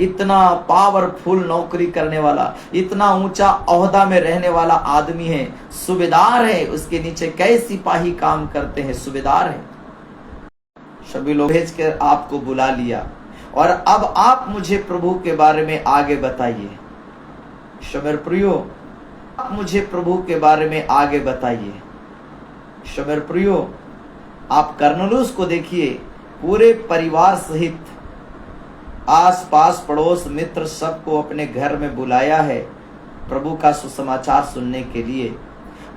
इतना पावरफुल नौकरी करने वाला, इतना ऊंचा ओहदा में रहने वाला आदमी है, सूबेदार है, उसके नीचे कई सिपाही काम करते हैं, सूबेदार है। सभी लोग भेज कर आपको बुला लिया और अब आप मुझे प्रभु के बारे में आगे बताइए। मेरे प्रियो, आप मुझे प्रभु के बारे में आगे बताइए। मेरे प्रियो, आप कर्नेलियुस को देखिए, पूरे परिवार सहित आस पास पड़ोस मित्र सबको अपने घर में बुलाया है प्रभु का सुसमाचार सुनने के लिए।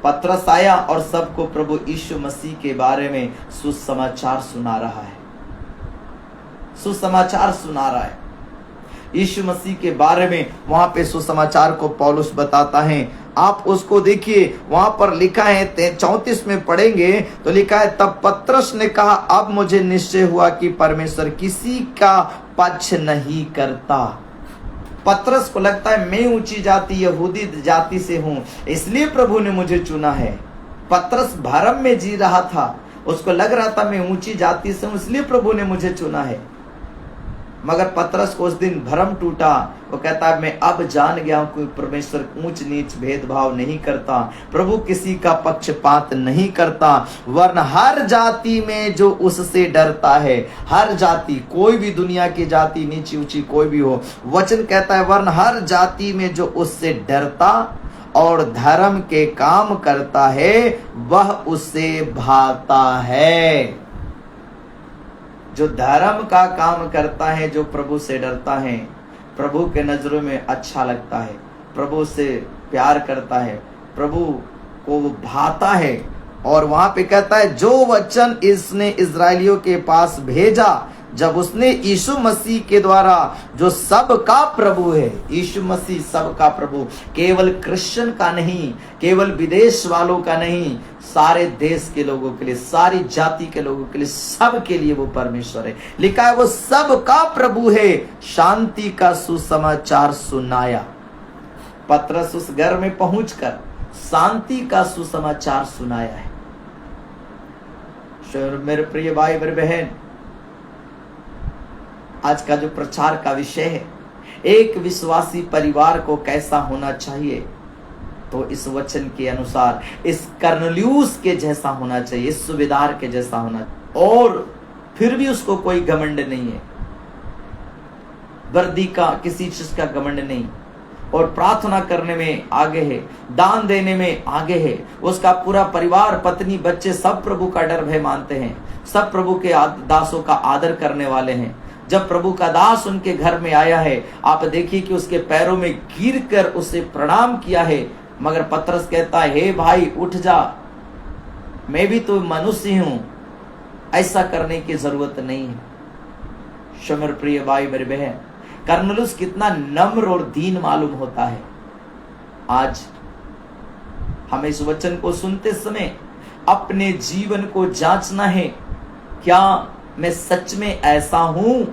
पतरस आया और सबको प्रभु यीशु मसीह के बारे में सुसमाचार सुना रहा है, सुसमाचार सुना रहा है यीशु मसीह के बारे में। वहां पे सुसमाचार को पौलुस बताता है, आप उसको देखिए, वहां पर लिखा है 34 में पढ़ेंगे तो लिखा है, तब पतरस ने कहा, अब मुझे निश्चय हुआ कि परमेश्वर किसी का पक्ष नहीं करता। पतरस को लगता है मैं ऊंची जाति यहूदी जाति से हूं, इसलिए प्रभु ने मुझे चुना है। पतरस भरम में जी रहा था, उसको लग रहा था मैं ऊंची जाति से हूं इसलिए प्रभु ने मुझे चुना है। मगर पतरस को उस दिन भ्रम टूटा। वो कहता है मैं अब जान गया हूं कि परमेश्वर ऊंच नीच भेदभाव नहीं करता, प्रभु किसी का पक्षपात नहीं करता, वरन हर जाति में जो उससे डरता है, हर जाति, कोई भी दुनिया की जाति नीची ऊंची कोई भी हो, वचन कहता है वरन हर जाति में जो उससे डरता और धर्म के काम करता है वह उससे भाता है। जो धर्म का काम करता है, जो प्रभु से डरता है, प्रभु के नजरों में अच्छा लगता है, प्रभु से प्यार करता है, प्रभु को वो भाता है। और वहां पे कहता है जो वचन इसने इजराइलियों के पास भेजा, जब उसने यीशु मसीह के द्वारा, जो सबका प्रभु है, यीशु मसीह सबका प्रभु, केवल क्रिश्चियन का नहीं, केवल विदेश वालों का नहीं, सारे देश के लोगों के लिए, सारी जाति के लोगों के लिए, सब के लिए वो परमेश्वर है। लिखा है वो सबका प्रभु है, शांति का सुसमाचार सुनाया। पतरस उस घर में पहुंचकर शांति का सुसमाचार सुनाया है। मेरे प्रिय भाई मेरे बहन, आज का जो प्रचार का विषय है, एक विश्वासी परिवार को कैसा होना चाहिए, तो इस वचन के अनुसार इस कर्नेलियुस के जैसा होना चाहिए, इस सूबेदार के जैसा होना। और फिर भी उसको कोई घमंड नहीं है, वर्दी का, किसी चीज का घमंड नहीं, और प्रार्थना करने में आगे है, दान देने में आगे है। उसका पूरा परिवार, पत्नी, बच्चे सब प्रभु का डर भय मानते हैं, सब प्रभु के दासों का आदर करने वाले हैं। जब प्रभु का दास उनके घर में आया है, आप देखिए कि उसके पैरों में गिरकर उसे प्रणाम किया है। मगर पतरस कहता है, हे भाई उठ जा, मैं भी तो मनुष्य हूं, ऐसा करने की जरूरत नहीं है। मेरे प्रिय भाई मेरे बहन, कर्नेलियुस कितना नम्र और दीन मालूम होता है। आज हमें इस वचन को सुनते समय अपने जीवन को जांचना है, क्या मैं सच में ऐसा हूं?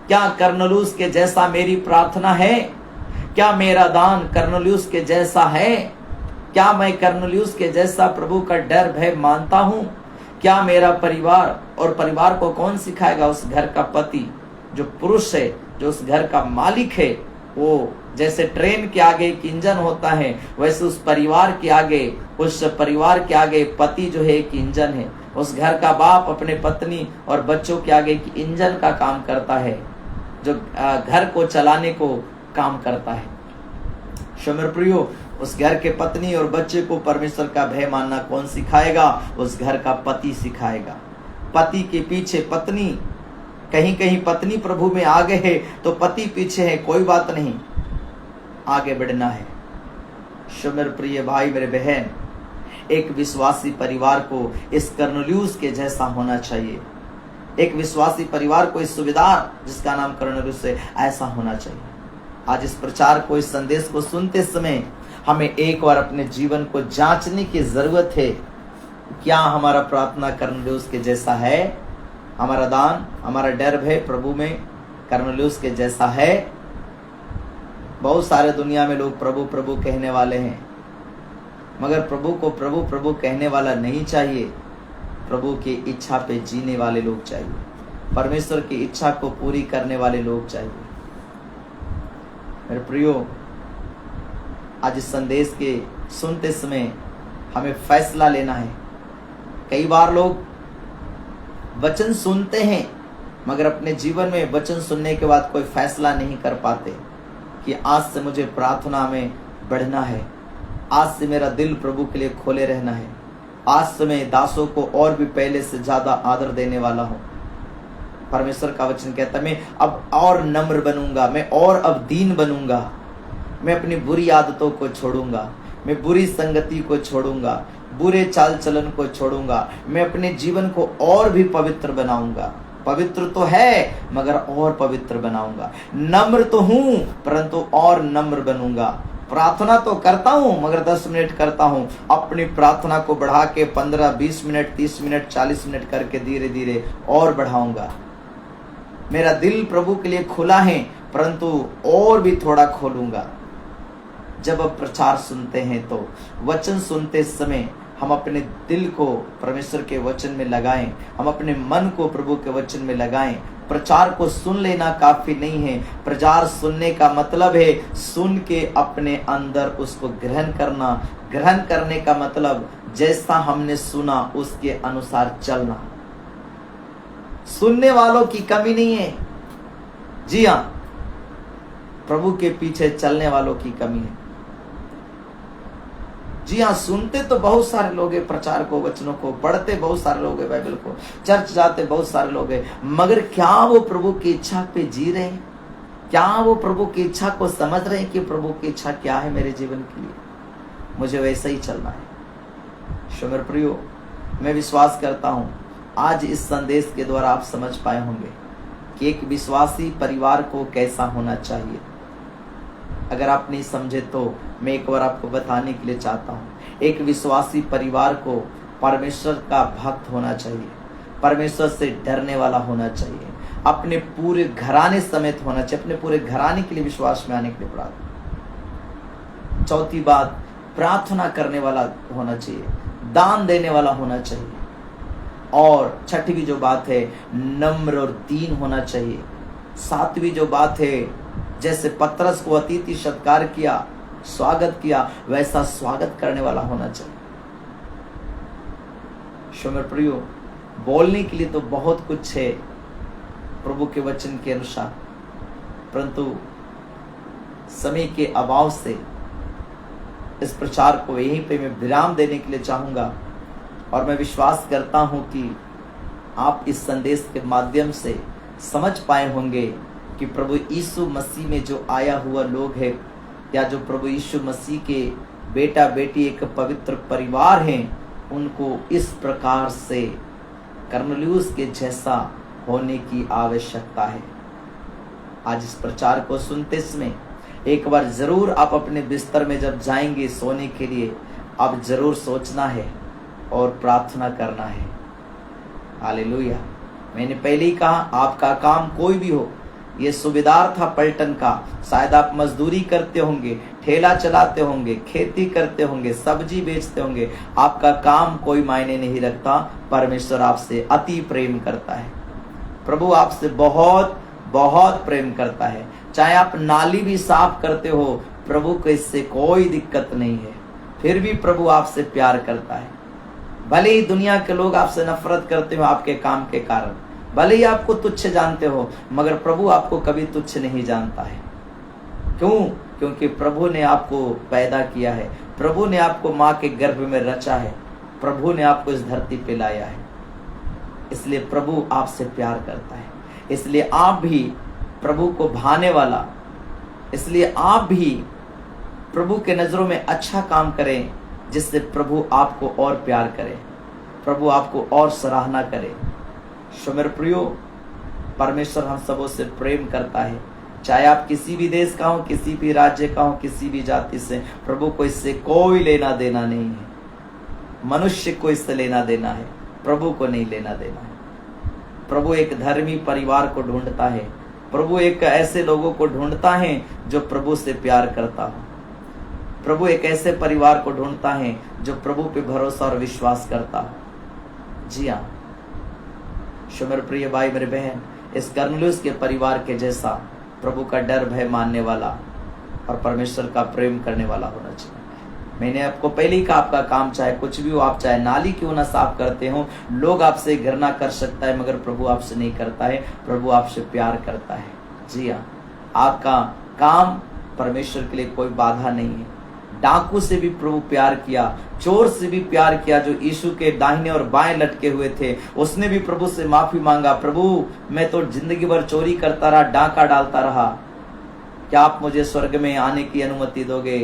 क्या कर्नेलियुस के जैसा मेरी प्रार्थना है? क्या मेरा दान कर्नेलियुस के जैसा है? क्या मैं कर्नेलियुस के जैसा प्रभु का डर भय मानता हूं? क्या मेरा परिवार, और परिवार को कौन सिखाएगा? उस घर का पति, जो पुरुष है, जो उस घर का मालिक है, वो जैसे ट्रेन के आगे एक इंजन होता है, वैसे उस परिवार के आगे, उस परिवार के आगे पति जो है एक इंजन है। उस घर का बाप अपने पत्नी और बच्चों के आगे एक इंजन का काम करता है, जो घर को चलाने को काम करता है। मेरे प्रियो, उस घर के पत्नी और बच्चे को परमेश्वर का भय मानना कौन सिखाएगा? उस घर का पति सिखाएगा। पति के पीछे पत्नी, कहीं कहीं पत्नी प्रभु में आगे है तो पति पीछे है, कोई बात नहीं, आगे बढ़ना है। मेरे प्रिय भाई मेरे बहन, एक विश्वासी परिवार को इस कर्नेलियुस के जैसा होना चाहिए। एक विश्वासी परिवार को इस सूबेदार जिसका नाम कर्नेलियुस है, ऐसा होना चाहिए। आज इस प्रचार को, इस संदेश को सुनते समय हमें एक बार अपने जीवन को जांचने की जरूरत है। क्या हमारा प्रार्थना कर्नेलियुस के जैसा है? हमारा दान, हमारा डर भय प्रभु में कर्नेलियुस के जैसा है? बहुत सारे दुनिया में लोग प्रभु प्रभु कहने वाले हैं, मगर प्रभु को प्रभु प्रभु कहने वाला नहीं चाहिए। प्रभु की इच्छा पे जीने वाले लोग चाहिए, परमेश्वर की इच्छा को पूरी करने वाले लोग चाहिए। मेरे प्रियो, आज इस संदेश के सुनते समय हमें फैसला लेना है। कई बार लोग वचन सुनते हैं मगर अपने जीवन में वचन सुनने के बाद कोई फैसला नहीं कर पाते कि आज से मुझे प्रार्थना में बढ़ना है, आज से मेरा दिल प्रभु के लिए खोले रहना है, आज से मैं दासों को और भी पहले से ज्यादा आदर देने वाला हूँ। परमेश्वर का वचन कहता है मैं अब और नम्र बनूंगा, मैं और अब दीन बनूंगा, मैं अपनी बुरी आदतों को छोड़ूंगा, मैं बुरी संगति को छोड़ूंगा, बुरे चाल चलन को छोड़ूंगा, मैं अपने जीवन को और भी पवित्र बनाऊंगा। पवित्र तो है मगर और पवित्र बनाऊंगा। नम्र तो हूं परंतु और नम्र बनूंगा। प्रार्थना तो करता हूं मगर 10 मिनट करता हूं, अपनी प्रार्थना को बढ़ा के 15, 20 मिनट, 30 मिनट, 40 मिनट करके धीरे धीरे और बढ़ाऊंगा। मेरा दिल प्रभु के लिए खुला है परंतु और भी थोड़ा खोलूंगा। जब आप प्रचार सुनते हैं तो वचन सुनते समय हम अपने दिल को परमेश्वर के वचन में लगाएं, हम अपने मन को प्रभु के वचन में लगाएं। प्रचार को सुन लेना काफी नहीं है। प्रचार सुनने का मतलब है सुन के अपने अंदर उसको ग्रहण करना। ग्रहण करने का मतलब जैसा हमने सुना उसके अनुसार चलना। सुनने वालों की कमी नहीं है, जी हाँ, प्रभु के पीछे चलने वालों की कमी है। जी हाँ, सुनते तो बहुत सारे लोग हैं प्रचार को, वचनों को पढ़ते बहुत सारे लोग हैं, बाइबल को चर्च जाते बहुत सारे लोग हैं, मगर क्या वो प्रभु की इच्छा पे जी रहे हैं? क्या वो प्रभु की इच्छा को समझ रहे हैं कि प्रभु की इच्छा क्या है मेरे जीवन के लिए? मुझे वैसा ही चलना है। मेरे प्रियो, मैं विश्वास करता हूँ आज इस संदेश के द्वारा आप समझ पाए होंगे कि एक विश्वासी परिवार को कैसा होना चाहिए। अगर आप नहीं समझे तो मैं एक बार आपको बताने के लिए चाहता हूँ। एक विश्वासी परिवार को परमेश्वर का भक्त होना चाहिए, परमेश्वर से डरने वाला होना चाहिए, अपने पूरे घराने समेत होना चाहिए, अपने पूरे घराने के लिए विश्वास में आने के लिए प्रार्थना। चौथी बात, प्रार्थना करने वाला होना चाहिए, दान देने वाला होना चाहिए। और छठवीं जो बात है, नम्र और दीन होना चाहिए। सातवीं जो बात है, जैसे पतरस को अतिथि सत्कार किया, स्वागत किया, वैसा स्वागत करने वाला होना चाहिए। मेरे प्रियो, बोलने के लिए तो बहुत कुछ है प्रभु के वचन के अनुसार, परंतु समय के अभाव से इस प्रचार को यहीं पे मैं विराम देने के लिए चाहूंगा। और मैं विश्वास करता हूं कि आप इस संदेश के माध्यम से समझ पाए होंगे कि प्रभु यीशु मसीह में जो आया हुआ लोग है, या जो प्रभु यीशु मसीह के बेटा बेटी एक पवित्र परिवार हैं, उनको इस प्रकार से कर्नेलियुस के जैसा होने की आवश्यकता है। आज इस प्रचार को सुनते समय एक बार जरूर आप अपने बिस्तर में जब जाएंगे सोने के लिए, आप जरूर सोचना है और प्रार्थना करना है। हालेलुया। मैंने पहले ही कहा, आपका काम कोई भी हो, ये सुबेदार था पलटन का, शायद आप मजदूरी करते होंगे, ठेला चलाते होंगे, खेती करते होंगे, सब्जी बेचते होंगे, आपका काम कोई मायने नहीं रखता। परमेश्वर आपसे अति प्रेम करता है, प्रभु आपसे बहुत बहुत प्रेम करता है। चाहे आप नाली भी साफ करते हो, प्रभु को इससे कोई दिक्कत नहीं है, फिर भी प्रभु आपसे प्यार करता है। भले ही दुनिया के लोग आपसे नफरत करते हो आपके काम के कारण, भले ही आपको तुच्छ जानते हो, मगर प्रभु आपको कभी तुच्छ नहीं जानता है। क्यों? क्योंकि प्रभु ने आपको पैदा किया है, प्रभु ने आपको माँ के गर्भ में रचा है, प्रभु ने आपको इस धरती पे लाया है। इसलिए प्रभु आपसे प्यार करता है। इसलिए आप भी प्रभु को भाने वाला, इसलिए आप भी प्रभु के नजरों में अच्छा काम करें, जिससे प्रभु आपको और प्यार करे, प्रभु आपको और सराहना करे। मेरे प्रियो, परमेश्वर हम सबों से प्रेम करता है। चाहे आप किसी भी देश का हो, किसी भी राज्य का हो, किसी भी जाति से, प्रभु को इससे कोई लेना देना नहीं है। मनुष्य को इससे लेना देना है, प्रभु को नहीं लेना देना है। प्रभु एक धर्मी परिवार को ढूंढता है, प्रभु एक ऐसे लोगों को ढूंढता है जो प्रभु से प्यार करता हो। प्रभु एक ऐसे परिवार को ढूंढता है जो प्रभु पे भरोसा और विश्वास करता हो। जी हाँ मेरे प्रिय भाई मेरे बहन, इस कर्नेलियुस के परिवार के जैसा प्रभु का डर भय मानने वाला, और परमेश्वर का प्रेम करने वाला होना चाहिए। मैंने आपको पहले ही कहा, आपका काम चाहे कुछ भी हो, आप चाहे नाली क्यों ना साफ करते हो, लोग आपसे घृणा कर सकता है मगर प्रभु आपसे नहीं करता है, प्रभु आपसे प्यार करता है। जी हाँ, आपका काम परमेश्वर के लिए कोई बाधा नहीं है। डाकू से भी प्रभु प्यार किया, चोर से भी प्यार किया, जो यीशु के दाहिने और बाएं लटके हुए थे, उसने भी प्रभु से माफी मांगा, प्रभु मैं तो जिंदगी भर चोरी करता रहा, डाका डालता रहा, क्या आप मुझे स्वर्ग में आने की अनुमति दोगे?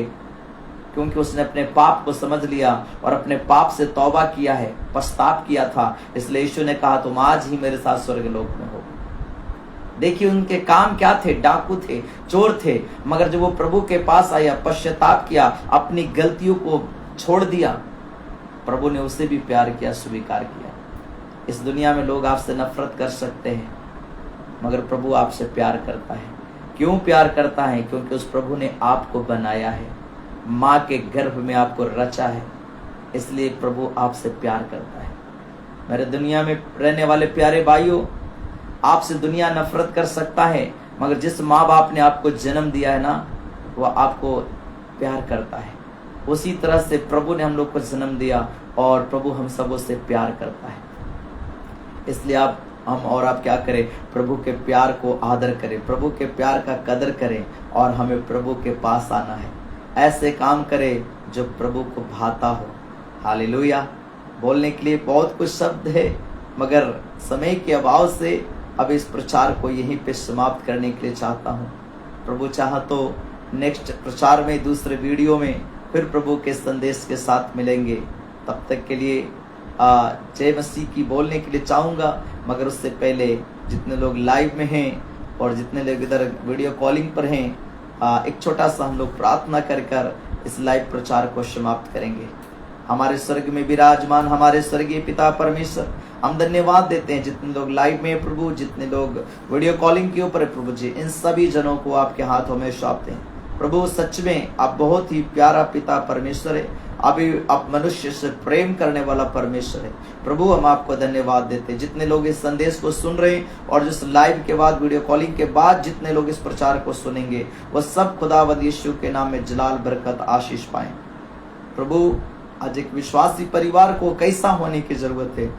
क्योंकि उसने अपने पाप को समझ लिया और अपने पाप से तौबा किया है, पछताप किया था, इसलिए यीशु ने कहा तुम आज ही मेरे साथ स्वर्ग लोक में हो। देखिए उनके काम क्या थे, डाकू थे, चोर थे, मगर जब वो प्रभु के पास आया, पश्चाताप किया, अपनी गलतियों को छोड़ दिया, प्रभु ने उसे भी प्यार किया, स्वीकार किया। इस दुनिया में लोग आपसे नफरत कर सकते हैं मगर प्रभु आपसे प्यार करता है। क्यों प्यार करता है? क्योंकि उस प्रभु ने आपको बनाया है, माँ के गर्भ में आपको रचा है, इसलिए प्रभु आपसे प्यार करता है। मेरे दुनिया में रहने वाले प्यारे भाइयों, आपसे दुनिया नफरत कर सकता है मगर जिस माँ बाप ने आपको जन्म दिया है ना, वह आपको प्यार करता है। उसी तरह से प्रभु ने हम लोग को जन्म दिया और प्रभु हम सबों से प्यार करता है। इसलिए हम और आप क्या करें? प्रभु के प्यार को आदर करें, प्रभु के प्यार का कदर करें और हमें प्रभु के पास आना है। ऐसे काम करें जो प्रभु को भाता हो। हालेलुया। बोलने के लिए बहुत कुछ शब्द है मगर समय के अभाव से अब इस प्रचार को यहीं पे समाप्त करने के लिए चाहता हूँ। प्रभु चाहा तो नेक्स्ट प्रचार में, दूसरे वीडियो में फिर प्रभु के संदेश के साथ मिलेंगे। तब तक के लिए जय मसीह की बोलने के लिए चाहूँगा, मगर उससे पहले जितने लोग लाइव में हैं और जितने लोग इधर वीडियो कॉलिंग पर हैं, एक छोटा सा हम लोग प्रार्थना कर इस लाइव प्रचार को समाप्त करेंगे। हमारे स्वर्ग में विराजमान हमारे स्वर्गीय पिता परमेश्वर, हम धन्यवाद देते हैं जितने लोग लाइव में प्रभु, जितने लोग वीडियो कॉलिंग के ऊपर है प्रभु जी, इन सभी जनों को आपके हाथों में सौंपते हैं। प्रभु सच में आप बहुत ही प्यारा पिता परमेश्वर है, अभी आप मनुष्य से प्रेम करने वाला परमेश्वर है। प्रभु हम आपको धन्यवाद देते हैं। जितने लोग इस संदेश को सुन रहे हैं और जिस लाइव के बाद, वीडियो कॉलिंग के बाद जितने लोग इस प्रचार को सुनेंगे, वह सब खुदावंद यीशु के नाम में जलाल, बरकत, आशीष पाएं। प्रभु आज एक विश्वासी परिवार को कैसा होने की जरूरत है,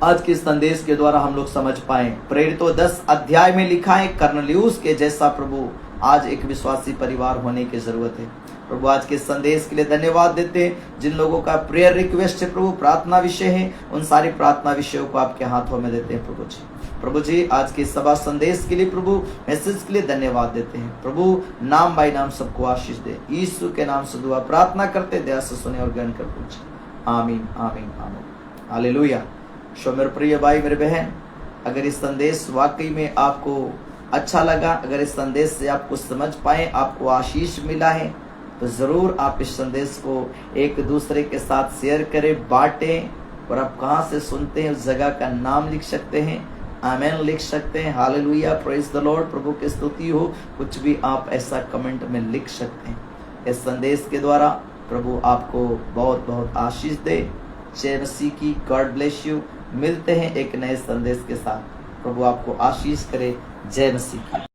आज के संदेश के द्वारा हम लोग समझ पाए। प्रेरितों 10 अध्याय में लिखा है, कर्नेलियुस के जैसा प्रभु आज एक विश्वासी परिवार होने की जरूरत है। प्रभु आज के संदेश के लिए धन्यवाद देते हैं। जिन लोगों का प्रेयर रिक्वेस्ट है प्रभु, प्रार्थना विषय है, उन सारे प्रार्थना विषयों को आपके हाथों में देते हैं प्रभु जी। प्रभु जी आज के सभा संदेश के लिए प्रभु, मैसेज के लिए धन्यवाद देते हैं प्रभु। नाम बाई नाम सबको आशीष दे, यीशु के नाम से दुआ प्रार्थना करते, दया से सुने और ग्रहण कर पूछे। आमीन आमीन आमीन। हालेलुया। सो मेरे प्रिय भाई, मेरे बहन, अगर इस संदेश वाकई में आपको अच्छा लगा, अगर इस संदेश से आप कुछ समझ पाए, आपको आशीष मिला है, तो जरूर आप इस संदेश को एक दूसरे के साथ शेयर करें, बांटें। और आप कहाँ से सुनते हैं उस जगह का नाम लिख सकते हैं, आमेन लिख सकते हैं, हालेलुया, प्रेज द लॉर्ड, प्रभु की स्तुति हो, कुछ भी आप ऐसा कमेंट में लिख सकते हैं। इस संदेश के द्वारा प्रभु आपको बहुत बहुत आशीष दे। जय मसीह की। God bless you. मिलते हैं एक नए संदेश के साथ। प्रभु आपको आशीष करे। जय मसीह की।